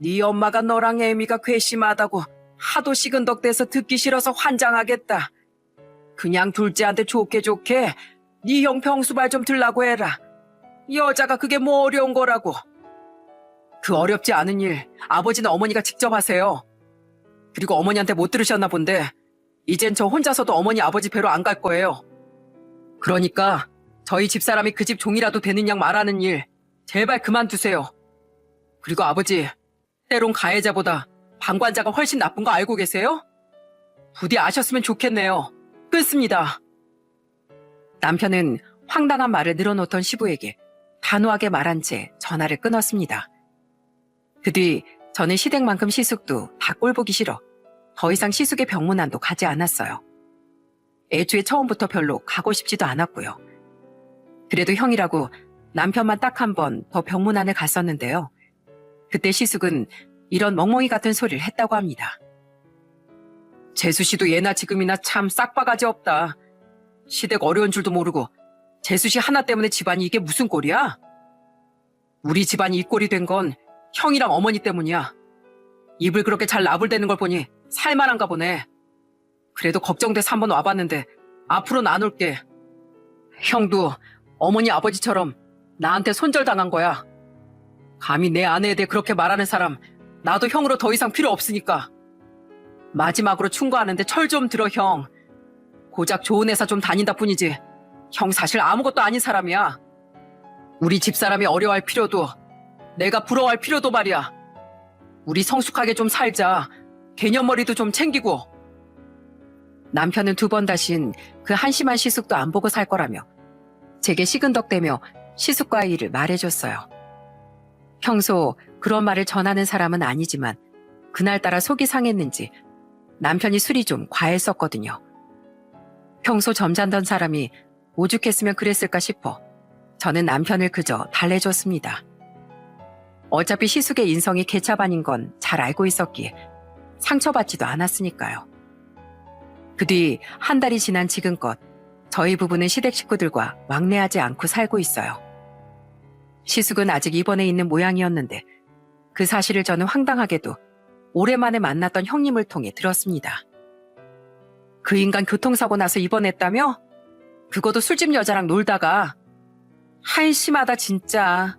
네 엄마가 너랑 애미가 괘씸하다고 하도 시근덕대서 듣기 싫어서 환장하겠다. 그냥 둘째한테 좋게 네 형 병수발 좀 들라고 해라. 여자가 그게 뭐 어려운 거라고. 그 어렵지 않은 일 아버지는 어머니가 직접 하세요. 그리고 어머니한테 못 들으셨나 본데 이젠 저 혼자서도 어머니 아버지 뵈러 안 갈 거예요. 그러니까 저희 집사람이 그 집 종이라도 되는 양 말하는 일 제발 그만두세요. 그리고 아버지, 때론 가해자보다 방관자가 훨씬 나쁜 거 알고 계세요? 부디 아셨으면 좋겠네요. 끊습니다. 남편은 황당한 말을 늘어놓던 시부에게 단호하게 말한 채 전화를 끊었습니다. 그 뒤 저는 시댁만큼 시숙도 다 꼴보기 싫어 더 이상 시숙의 병문안도 가지 않았어요. 애초에 처음부터 별로 가고 싶지도 않았고요. 그래도 형이라고 남편만 딱 한 번 더 병문안을 갔었는데요. 그때 시숙은 이런 멍멍이 같은 소리를 했다고 합니다. 재수씨도 예나 지금이나 참 싹바가지 없다. 시댁 어려운 줄도 모르고 재수씨 하나 때문에 집안이 이게 무슨 꼴이야? 우리 집안이 이 꼴이 된 건 형이랑 어머니 때문이야. 입을 그렇게 잘 나불대는 걸 보니 살만한가 보네. 그래도 걱정돼서 한번 와봤는데 앞으로는 안 올게. 형도 어머니 아버지처럼 나한테 손절당한 거야. 감히 내 아내에 대해 그렇게 말하는 사람 나도 형으로 더 이상 필요 없으니까. 마지막으로 충고하는데 철 좀 들어 형. 고작 좋은 회사 좀 다닌다 뿐이지 형 사실 아무것도 아닌 사람이야. 우리 집사람이 어려워할 필요도 내가 부러워할 필요도 말이야. 우리 성숙하게 좀 살자. 개념머리도 좀 챙기고. 남편은 두 번 다신 그 한심한 시숙도 안 보고 살 거라며 제게 시근덕대며 시숙과의 일을 말해줬어요. 평소 그런 말을 전하는 사람은 아니지만 그날따라 속이 상했는지 남편이 술이 좀 과했었거든요. 평소 점잖던 사람이 오죽했으면 그랬을까 싶어 저는 남편을 그저 달래줬습니다. 어차피 시숙의 인성이 개차반인 건 잘 알고 있었기에 상처받지도 않았으니까요. 그 뒤 한 달이 지난 지금껏 저희 부부는 시댁 식구들과 왕래하지 않고 살고 있어요. 시숙은 아직 입원해 있는 모양이었는데 그 사실을 저는 황당하게도 오랜만에 만났던 형님을 통해 들었습니다. 그 인간 교통사고 나서 입원했다며? 그것도 술집 여자랑 놀다가. 한심하다 진짜.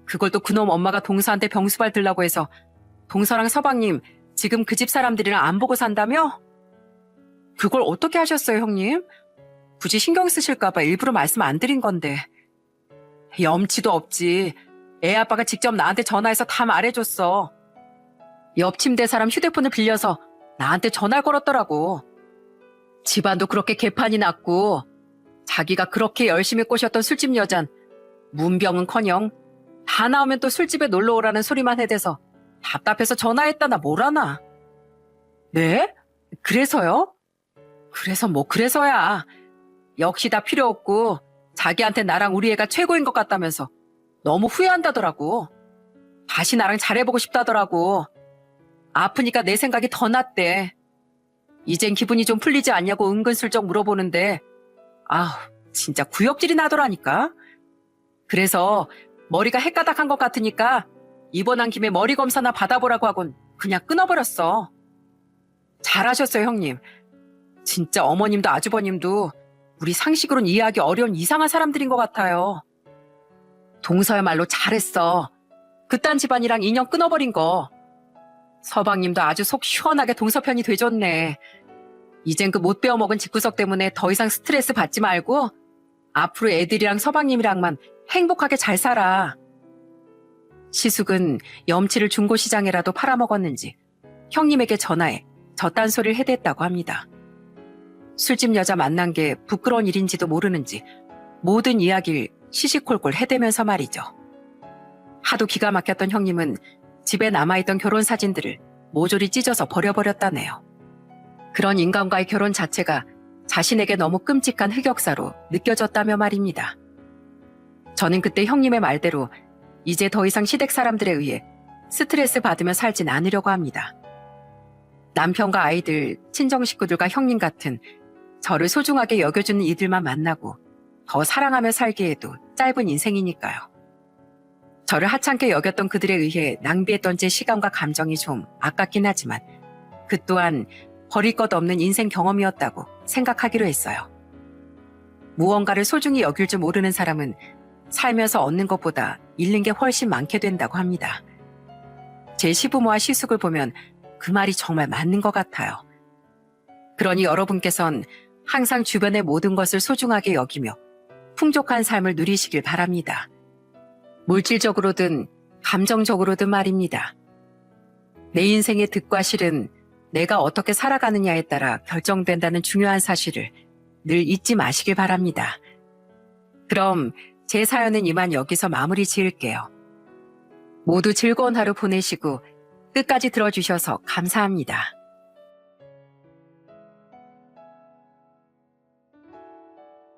그걸 또 그놈 엄마가 동서한테 병수발 들라고 해서 동서랑 서방님 지금 그 집 사람들이랑 안 보고 산다며? 그걸 어떻게 하셨어요 형님? 굳이 신경 쓰실까봐 일부러 말씀 안 드린 건데. 염치도 없지. 애 아빠가 직접 나한테 전화해서 다 말해줬어. 옆 침대 사람 휴대폰을 빌려서 나한테 전화를 걸었더라고. 집안도 그렇게 개판이 났고 자기가 그렇게 열심히 꼬셨던 술집 여잔 문병은커녕 다 나오면 또 술집에 놀러 오라는 소리만 해대서 답답해서 전화했다나 뭐라나. 네? 그래서요? 그래서 뭐 그래서야. 역시 다 필요 없고 자기한테 나랑 우리 애가 최고인 것 같다면서 너무 후회한다더라고. 다시 나랑 잘해보고 싶다더라고. 아프니까 내 생각이 더 났대. 이젠 기분이 좀 풀리지 않냐고 은근슬쩍 물어보는데 아우 진짜 구역질이 나더라니까. 그래서 머리가 헷가닥한 것 같으니까 입원한 김에 머리 검사나 받아보라고 하곤 그냥 끊어버렸어. 잘하셨어요 형님. 진짜 어머님도 아주버님도 우리 상식으론 이해하기 어려운 이상한 사람들인 것 같아요. 동서야말로 잘했어. 그딴 집안이랑 인연 끊어버린 거. 서방님도 아주 속 시원하게 동서 편이 돼줬네. 이젠 그 못 배워먹은 집구석 때문에 더 이상 스트레스 받지 말고 앞으로 애들이랑 서방님이랑만 행복하게 잘 살아. 시숙은 염치를 중고시장에라도 팔아먹었는지 형님에게 전화해 저 딴소리를 해댔다고 합니다. 술집 여자 만난 게 부끄러운 일인지도 모르는지 모든 이야기를 시시콜콜 해대면서 말이죠. 하도 기가 막혔던 형님은 집에 남아있던 결혼 사진들을 모조리 찢어서 버려버렸다네요. 그런 인간과의 결혼 자체가 자신에게 너무 끔찍한 흑역사로 느껴졌다며 말입니다. 저는 그때 형님의 말대로 이제 더 이상 시댁 사람들에 의해 스트레스 받으며 살진 않으려고 합니다. 남편과 아이들, 친정 식구들과 형님 같은 저를 소중하게 여겨주는 이들만 만나고 더 사랑하며 살기에도 짧은 인생이니까요. 저를 하찮게 여겼던 그들에 의해 낭비했던 제 시간과 감정이 좀 아깝긴 하지만 그 또한 버릴 것 없는 인생 경험이었다고 생각하기로 했어요. 무언가를 소중히 여길 줄 모르는 사람은 살면서 얻는 것보다 잃는 게 훨씬 많게 된다고 합니다. 제 시부모와 시숙을 보면 그 말이 정말 맞는 것 같아요. 그러니 여러분께선 항상 주변의 모든 것을 소중하게 여기며 풍족한 삶을 누리시길 바랍니다. 물질적으로든 감정적으로든 말입니다. 내 인생의 득과 실은 내가 어떻게 살아가느냐에 따라 결정된다는 중요한 사실을 늘 잊지 마시길 바랍니다. 그럼 제 사연은 이만 여기서 마무리 지을게요. 모두 즐거운 하루 보내시고 끝까지 들어주셔서 감사합니다.